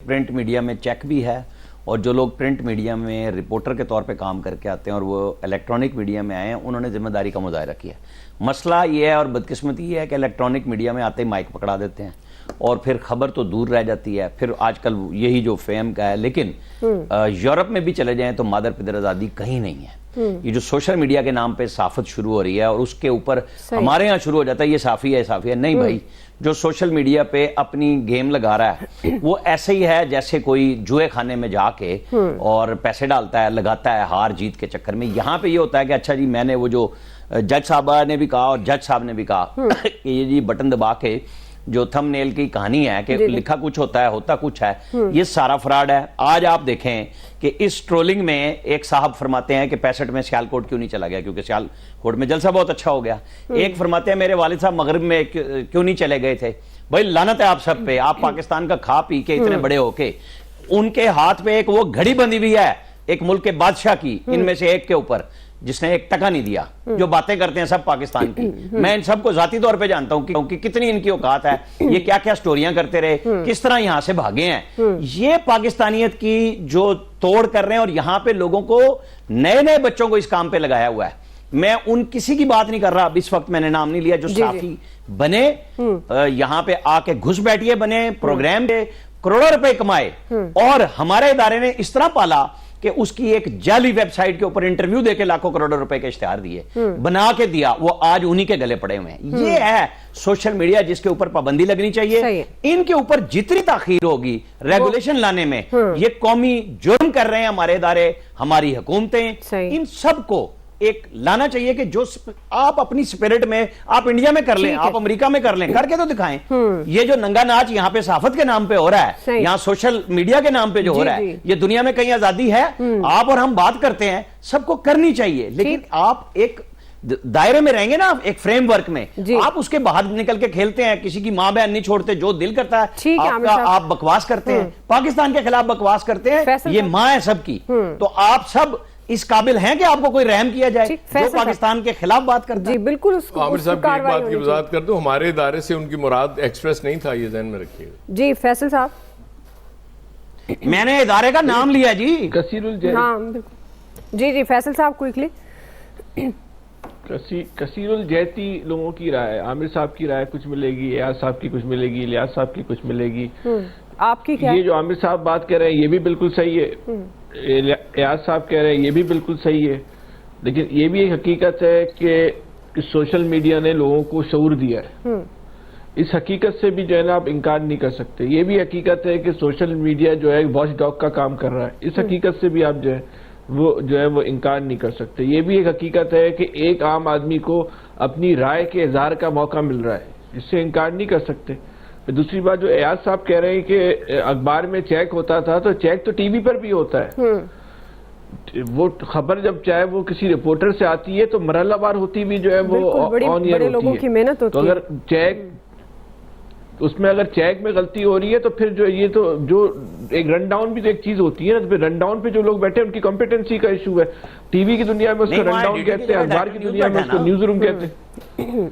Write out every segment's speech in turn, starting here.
Print media میں check بھی ہے، اور جو لوگ پرنٹ میڈیا میں رپورٹر کے طور پہ کام کر کے آتے ہیں اور وہ الیکٹرانک میڈیا میں آئے ہیں، انہوں نے ذمہ داری کا مظاہرہ کیا ہے۔ مسئلہ یہ ہے اور بدقسمتی یہ ہے کہ الیکٹرانک میڈیا میں آتے ہی مائک پکڑا دیتے ہیں اور پھر خبر تو دور رہ جاتی ہے۔ پھر آج کل یہی جو فیم کا ہے، لیکن یورپ میں بھی چلے جائیں تو مادر پدر آزادی کہیں نہیں ہے۔ یہ جو سوشل میڈیا کے نام پہ صحافت شروع ہو رہی ہے اور اس کے اوپر ہمارے ہاں شروع ہو جاتا ہے یہ صحافی ہے صحافی ہے، نہیں بھائی، جو سوشل میڈیا پہ اپنی گیم لگا رہا ہے وہ ایسے ہی ہے جیسے کوئی جوئے خانے میں جا کے اور پیسے ڈالتا ہے، لگاتا ہے ہار جیت کے چکر میں۔ یہاں پہ یہ ہوتا ہے کہ اچھا جی میں نے وہ جو جج صاحبہ نے بھی کہا اور جج صاحب نے بھی کہا کہ یہ جی بٹن دبا کے جو تھم نیل کی کہانی ہے کہ لکھا کچھ ہوتا ہے ہوتا کچھ ہے، یہ سارا فراڈ ہے۔ آج آپ دیکھیں کہ اس ٹرولنگ میں ایک صاحب فرماتے ہیں کہ 65 میں سیالکوٹ کیوں نہیں چلا گیا کیونکہ سیالکوٹ میں جلسہ بہت اچھا ہو گیا۔ ایک فرماتے ہیں میرے والد صاحب مغرب میں کیوں نہیں چلے گئے تھے۔ بھائی لعنت ہے آپ سب پہ، آپ پاکستان کا کھا پی کے اتنے بڑے ہو کے، ان کے ہاتھ پہ ایک وہ گھڑی بندی بھی ہے ایک ملک کے بادشاہ کی، ان میں سے ایک کے اوپر، جس نے ایک ٹکا نہیں دیا۔ جو باتیں کرتے ہیں سب پاکستان کی، میں ان سب کو ذاتی طور پہ جانتا ہوں کہ کتنی ان کی اوقات ہے، یہ کیا کیا سٹوریاں کرتے رہے، کس طرح یہاں سے بھاگے ہیں۔ یہ پاکستانیت کی جو توڑ کر رہے ہیں اور یہاں پہ لوگوں کو نئے نئے بچوں کو اس کام پہ لگایا ہوا ہے۔ میں ان کسی کی بات نہیں کر رہا، اب اس وقت میں نے نام نہیں لیا، جو صحافی بنے یہاں پہ آ کے گھس بیٹھیے بنے، پروگرام پہ کروڑوں روپے کمائے، اور ہمارے ادارے نے اس طرح پالا کہ اس کی ایک جعلی ویب سائٹ کے اوپر انٹرویو دے کے لاکھوں کروڑوں روپے کے اشتہار دیے، بنا کے دیا، وہ آج انہی کے گلے پڑے ہوئے ہیں۔ یہ ہے سوشل میڈیا جس کے اوپر پابندی لگنی چاہیے۔ ان کے اوپر جتنی تاخیر ہوگی ریگولیشن لانے میں، یہ قومی جرم کر رہے ہیں ہمارے ادارے، ہماری حکومتیں، ان سب کو ایک لانا چاہیے کہ جو آپ اپنی سپیرٹ میں آپ انڈیا میں کر لیں، آپ امریکہ میں کر لیں، کر کے تو دکھائیں۔ یہ جو ننگا ناچ یہاں پہ صحافت کے نام پہ ہو رہا ہے، یہاں سوشل میڈیا کے نام پہ جو ہو رہا ہے، یہ دنیا میں کہیں آزادی ہے؟ آپ اور ہم بات کرتے ہیں، سب کو کرنی چاہیے، لیکن آپ ایک دائرے میں رہیں گے نا، ایک فریم ورک میں، آپ اس کے باہر نکل کے کھیلتے ہیں، کسی کی ماں بہن نہیں چھوڑتے، جو دل کرتا ہے آپ بکواس کرتے ہیں، پاکستان کے خلاف بکواس کرتے ہیں، یہ ماں ہے سب کی۔ تو آپ سب اس قابل ہیں کہ آپ کو کوئی رحم کیا جائے جو پاکستان کے خلاف بات کرتا ہے؟ جی بالکل۔ عامر صاحب کی ایک بات کی وضاحت کر دوں، ہمارے ادارے سے ان کی مراد ایکسپریس نہیں تھا، یہ ذہن میں رکھیے گا۔ جی فیصل صاحب، میں نے ادارے کا نام لیا جی، کثیر الجہتی۔ ہاں بالکل جی فیصل صاحب کوئکلی۔ کثیر الجہتی لوگوں کی رائے، عامر صاحب کی رائے کچھ ملے گی، ایاز صاحب کی کچھ ملے گی، الیاس صاحب کی کچھ ملے گی، آپ کی کیا؟ یہ جو عامر صاحب بات کر رہے ہیں یہ بھی بالکل صحیح ہے، ایاز صاحب کہہ رہے ہیں یہ بھی بالکل صحیح ہے، لیکن یہ بھی ایک حقیقت ہے کہ سوشل میڈیا نے لوگوں کو شعور دیا ہے۔ اس حقیقت سے بھی جو ہے نا آپ انکار نہیں کر سکتے۔ یہ بھی حقیقت ہے کہ سوشل میڈیا جو ہے واچ ڈاگ کا کام کر رہا ہے، اس حقیقت سے بھی آپ جو ہے وہ انکار نہیں کر سکتے۔ یہ بھی ایک حقیقت ہے کہ ایک عام آدمی کو اپنی رائے کے اظہار کا موقع مل رہا ہے، اس سے انکار نہیں کر سکتے۔ دوسری بات جو ایاز صاحب کہہ رہے ہیں کہ اخبار میں چیک ہوتا تھا، تو چیک تو ٹی وی پر بھی ہوتا ہے۔ وہ خبر جب چاہے وہ کسی رپورٹر سے آتی ہے تو مرحلہ وار ہوتی بھی جو ہے وہ آن ایئر ہوتی ہے، تو اگر چیک اس میں اگر چیک میں غلطی ہو رہی ہے تو پھر یہ تو جو ایک رن ڈاؤن بھی تو ایک چیز ہوتی ہے نا، تو پھر رن ڈاؤن پہ جو لوگ بیٹھے ہیں ان کی کمپیٹنسی کا ایشو ہے۔ ٹی وی کی دنیا میں اس کو رن ڈاؤن کہتے ہیں، اخبار کی دنیا میں اس کو نیوز روم کہتے ہیں،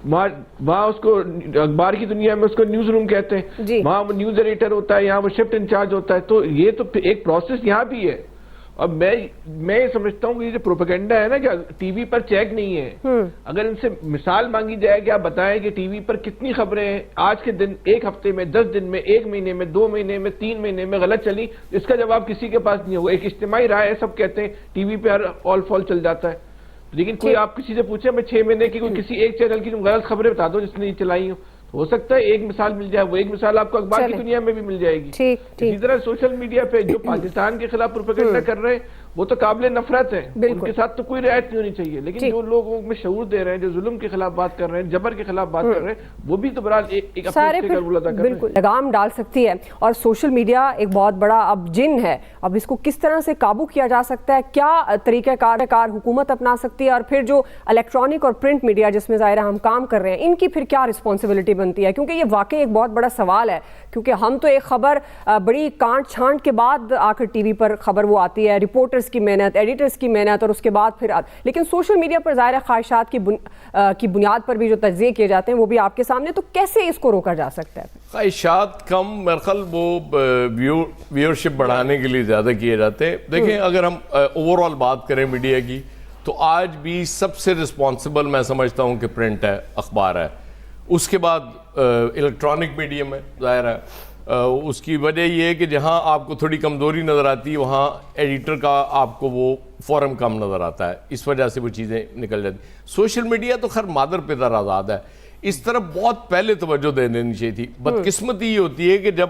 وہاں اس کو اخبار کی دنیا میں اس کو نیوز روم کہتے ہیں، وہاں وہ نیوز ایڈیٹر ہوتا ہے، یہاں وہ شفٹ انچارج ہوتا ہے۔ تو یہ تو ایک پروسیس یہاں بھی ہے۔ اب میں یہ سمجھتا ہوں کہ یہ جو پروپیگنڈا ہے نا کہ ٹی وی پر چیک نہیں ہے، اگر ان سے مثال مانگی جائے کہ آپ بتائیں کہ ٹی وی پر کتنی خبریں آج کے دن، ایک ہفتے میں، 10 دن میں، 1 مہینے میں، 2 مہینے میں، 3 مہینے میں غلط چلی، اس کا جواب کسی کے پاس نہیں ہوگا۔ ایک اجتماعی رائے ہے، سب کہتے ہیں ٹی وی پہ ہر آل فال چل جاتا ہے، لیکن کوئی آپ کسی سے پوچھیں میں 6 مہینے کی کوئی کسی ایک چینل کی غلط خبریں بتا دو جس نے یہ چلائی ہوں، ہو سکتا ہے ایک مثال مل جائے، وہ ایک مثال آپ کو اخبار کی دنیا میں بھی مل جائے گی۔ اسی طرح سوشل میڈیا پہ جو پاکستان کے خلاف پروپیگنڈا کر رہے ہیں وہ تو قابل نفرت ہے، ان کے ساتھ تو کوئی رعایت نہیں ہونی چاہیے، لیکن جو لوگوں میں شعور دے رہے ہیں، جو ظلم کے خلاف بات کر رہے ہیں، جبر کے خلاف بات کر رہے ہیں، وہ بھی تو بہرحال ایک اپنے کا رول ادا کر رہے ہیں۔ لگام ڈال سکتی ہے، اور سوشل میڈیا ایک بہت بڑا اب جن ہے، اب اس کو کس طرح سے قابو کیا جا سکتا ہے، کیا طریقہ کار حکومت اپنا سکتی ہے، اور پھر جو الیکٹرانک اور پرنٹ میڈیا جس میں ظاہر ہم کام کر رہے ہیں، ان کی پھر کیا رسپانسبلٹی بنتی ہے؟ کیونکہ یہ واقعی ایک بہت بڑا سوال ہے، کیونکہ ہم تو ایک خبر بڑی کانٹ چھانٹ کے بعد آ کر ٹی وی پر خبر وہ آتی ہے، رپورٹرز کی محنت، ایڈیٹرز کی محنت، اور اس کے بعد پھر لیکن سوشل میڈیا پر ظاہر خواہشات کی بنیاد پر بھی جو تجزیے کیے جاتے ہیں وہ بھی آپ کے سامنے، تو کیسے اس کو روکا جا سکتا ہے؟ خواہشات کم میرے خیال وہ ویورشپ بڑھانے کے لیے زیادہ کیے جاتے ہیں. دیکھیں اگر ہم اوور آل بات کریں میڈیا کی تو آج بھی سب سے رسپانسبل میں سمجھتا ہوں کہ پرنٹ ہے, اخبار ہے. اس کے بعد الیکٹرانک میڈیم ہے, ظاہر ہے. اس کی وجہ یہ ہے کہ جہاں آپ کو تھوڑی کمزوری نظر آتی ہے وہاں ایڈیٹر کا آپ کو وہ فورم کم نظر آتا ہے, اس وجہ سے وہ چیزیں نکل جاتی. سوشل میڈیا تو خیر مادر پدر آزاد ہے, اس طرف بہت پہلے توجہ دے دینی چاہیے تھی. بدقسمتی یہ ہوتی ہے کہ جب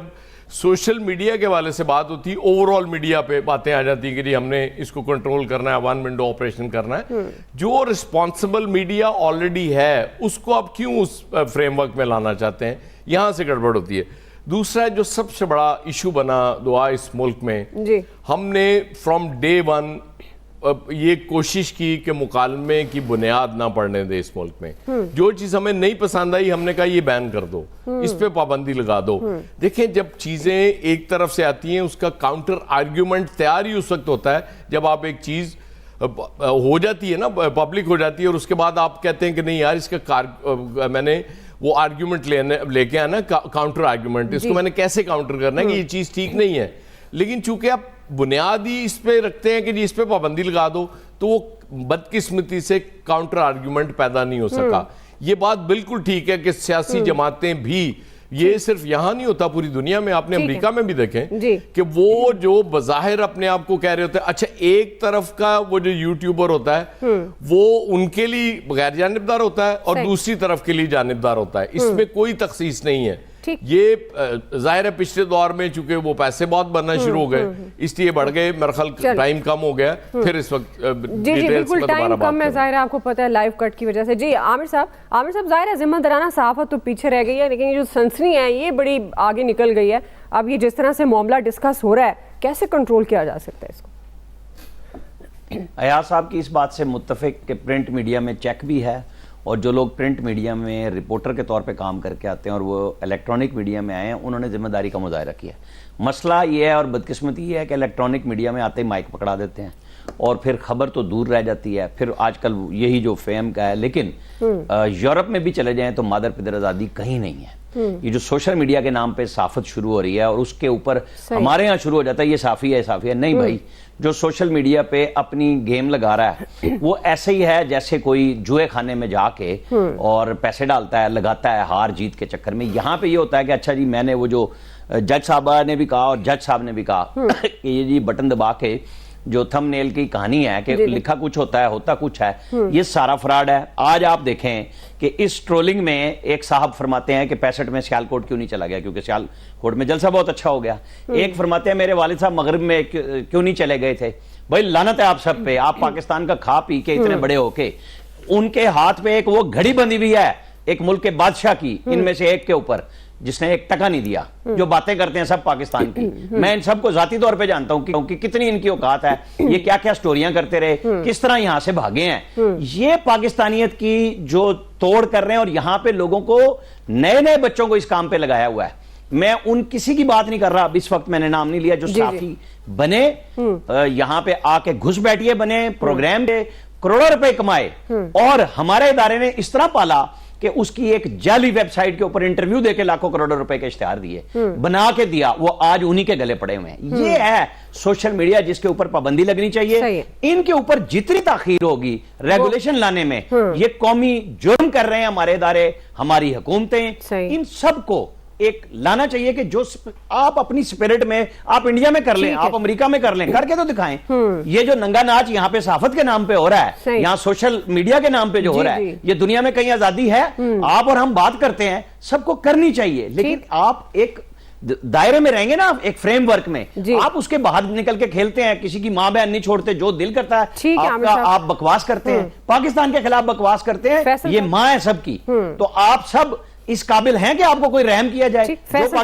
سوشل میڈیا کے حوالے سے بات ہوتی ہے اوور آل میڈیا پہ باتیں آ جاتی ہیں کہ جی ہم نے اس کو کنٹرول کرنا ہے, ون ونڈو آپریشن کرنا ہے. جو رسپانسبل میڈیا آلریڈی ہے اس کو آپ کیوں اس فریم ورک میں لانا چاہتے ہیں, یہاں سے گڑبڑ ہوتی ہے. دوسرا جو سب سے بڑا ایشو بنا دعا اس ملک میں, ہم نے فرام ڈے ون یہ کوشش کی کہ مکالمے کی بنیاد نہ پڑنے دے اس ملک میں. جو چیز ہمیں نہیں پسند آئی ہم نے کہا یہ بین کر دو, اس پہ پابندی لگا دو. دیکھیں جب چیزیں ایک طرف سے آتی ہیں اس کا کاؤنٹر آرگیومنٹ تیار ہی اس وقت ہوتا ہے جب آپ ایک چیز ہو جاتی ہے نا, پبلک ہو جاتی ہے, اور اس کے بعد آپ کہتے ہیں کہ نہیں یار اس کا میں نے وہ آرگیومنٹ لے کے آنا, کاؤنٹر آرگیومنٹ, اس کو میں نے کیسے کاؤنٹر کرنا ہے کہ یہ چیز ٹھیک نہیں ہے. لیکن چونکہ آپ بنیادی اس پہ رکھتے ہیں کہ جی اس پہ پابندی لگا دو, تو وہ بدقسمتی سے کاؤنٹر آرگیومنٹ پیدا نہیں ہو سکا. یہ بات بالکل ٹھیک ہے کہ سیاسی جماعتیں بھی, یہ صرف یہاں نہیں ہوتا پوری دنیا میں, آپ نے امریکہ میں بھی دیکھیں کہ وہ جو بظاہر اپنے آپ کو کہہ رہے ہوتے ہیں, اچھا ایک طرف کا وہ جو یوٹیوبر ہوتا ہے وہ ان کے لیے غیر جانبدار ہوتا ہے اور دوسری طرف کے لیے جانبدار ہوتا ہے, اس میں کوئی تخصیص نہیں ہے. یہ ظاہر ہے پچھلے دور میں چونکہ وہ پیسے بہت بننا شروع ہو گئے اس لیے بڑھ گئے, میرا خیال ٹائم کم ہو گیا, پھر اس وقت جی بالکل ٹائم کم ہے, ظاہر ہے آپ کو پتہ ہے لائیو کٹ کی وجہ سے. جی عامر صاحب ظاہر ہے ذمہ دارانہ صحافت تو پیچھے رہ گئی ہے, لیکن یہ جو سنسنی ہے یہ بڑی آگے نکل گئی ہے. اب یہ جس طرح سے معاملہ ڈسکس ہو رہا ہے کیسے کنٹرول کیا جا سکتا ہے اس کو؟ ایاز صاحب کی اس بات سے متفق کہ پرنٹ میڈیا میں چیک بھی ہے, اور جو لوگ پرنٹ میڈیا میں رپورٹر کے طور پہ کام کر کے آتے ہیں اور وہ الیکٹرانک میڈیا میں آئے ہیں انہوں نے ذمہ داری کا مظاہرہ کیا. مسئلہ یہ ہے اور بدقسمتی یہ ہے کہ الیکٹرانک میڈیا میں آتے ہی مائک پکڑا دیتے ہیں اور پھر خبر تو دور رہ جاتی ہے. پھر آج کل یہی جو فیم کا ہے, لیکن یورپ میں بھی چلے جائیں تو مادر پدر آزادی کہیں نہیں ہے. یہ جو سوشل میڈیا کے نام پہ صحافت شروع ہو رہی ہے اور اس کے اوپر ہمارے ہاں شروع ہو جاتا ہے یہ صحافی ہے, نہیں بھائی. جو سوشل میڈیا پہ اپنی گیم لگا رہا ہے وہ ایسے ہی ہے جیسے کوئی جوئے خانے میں جا کے اور پیسے ڈالتا ہے, لگاتا ہے ہار جیت کے چکر میں. یہاں پہ یہ ہوتا ہے کہ اچھا جی میں نے وہ جو جج صاحبہ نے بھی کہا اور جج صاحب نے بھی کہا کہ یہ جی بٹن دبا کے جو تھم نیل کی کہانی ہے کہ لکھا کچھ ہوتا ہے ہوتا کچھ ہے, یہ سارا فراڈ ہے. آج آپ دیکھیں کہ اس ٹرولنگ میں ایک صاحب فرماتے ہیں کہ 65 میں سیالکوٹ کیوں نہیں چلا گیا, کیونکہ سیالکوٹ میں جلسہ بہت اچھا ہو گیا. ایک فرماتے ہیں میرے والد صاحب مغرب میں کیوں نہیں چلے گئے تھے. بھائی لعنت ہے آپ سب پہ, آپ پاکستان کا کھا پی کے اتنے بڑے ہو کے, ان کے ہاتھ پہ ایک وہ گھڑی بندی بھی ہے ایک ملک کے بادشاہ کی, ان میں سے ایک کے اوپر جس نے 1 ٹکا نہیں دیا. جو باتیں کرتے ہیں سب پاکستان کی, میں ان سب کو ذاتی طور پہ جانتا ہوں کہ کتنی ان کی اوقات ہے, یہ کیا کیا سٹوریاں کرتے رہے, کس طرح یہاں سے بھاگے ہیں. یہ پاکستانیت کی جو توڑ کر رہے ہیں اور یہاں پہ لوگوں کو نئے بچوں کو اس کام پہ لگایا ہوا ہے. میں ان کسی کی بات نہیں کر رہا, اب اس وقت میں نے نام نہیں لیا, جو صحافی بنے یہاں پہ آ کے گھس بیٹھیے بنے, پروگرام پہ کروڑوں روپے کمائے, اور ہمارے ادارے نے اس طرح پالا کہ اس کی ایک جعلی ویب سائٹ کے اوپر انٹرویو دے کے لاکھوں کروڑوں روپے کے اشتہار دیے, بنا کے دیا, وہ آج انہی کے گلے پڑے ہوئے ہیں. یہ ہے سوشل میڈیا جس کے اوپر پابندی لگنی چاہیے. ان کے اوپر جتنی تاخیر ہوگی ریگولیشن لانے میں, یہ قومی جرم کر رہے ہیں ہمارے ادارے, ہماری حکومتیں, ان سب کو ایک لانا چاہیے کہ جو آپ اپنی سپیرٹ میں آپ انڈیا میں کر لیں, آپ امریکہ میں کر لیں, کر کے تو دکھائیں. یہ جو ننگا ناچ یہاں پہ صحافت کے نام پہ ہو رہا ہے, یہاں سوشل میڈیا کے نام پہ جو ہو رہا ہے, یہ دنیا میں کہیں آزادی ہے. آپ اور ہم بات کرتے ہیں, سب کو کرنی چاہیے, لیکن آپ ایک دائرے میں رہیں گے نا, ایک فریم ورک میں. آپ اس کے باہر نکل کے کھیلتے ہیں, کسی کی ماں بہن نہیں چھوڑتے, جو دل کرتا ہے آپ بکواس کرتے ہیں, پاکستان کے خلاف بکواس کرتے ہیں. یہ ماں ہے سب کی, تو آپ سب اس قابل ہیں کہ آپ کو کوئی رحم کیا جائے.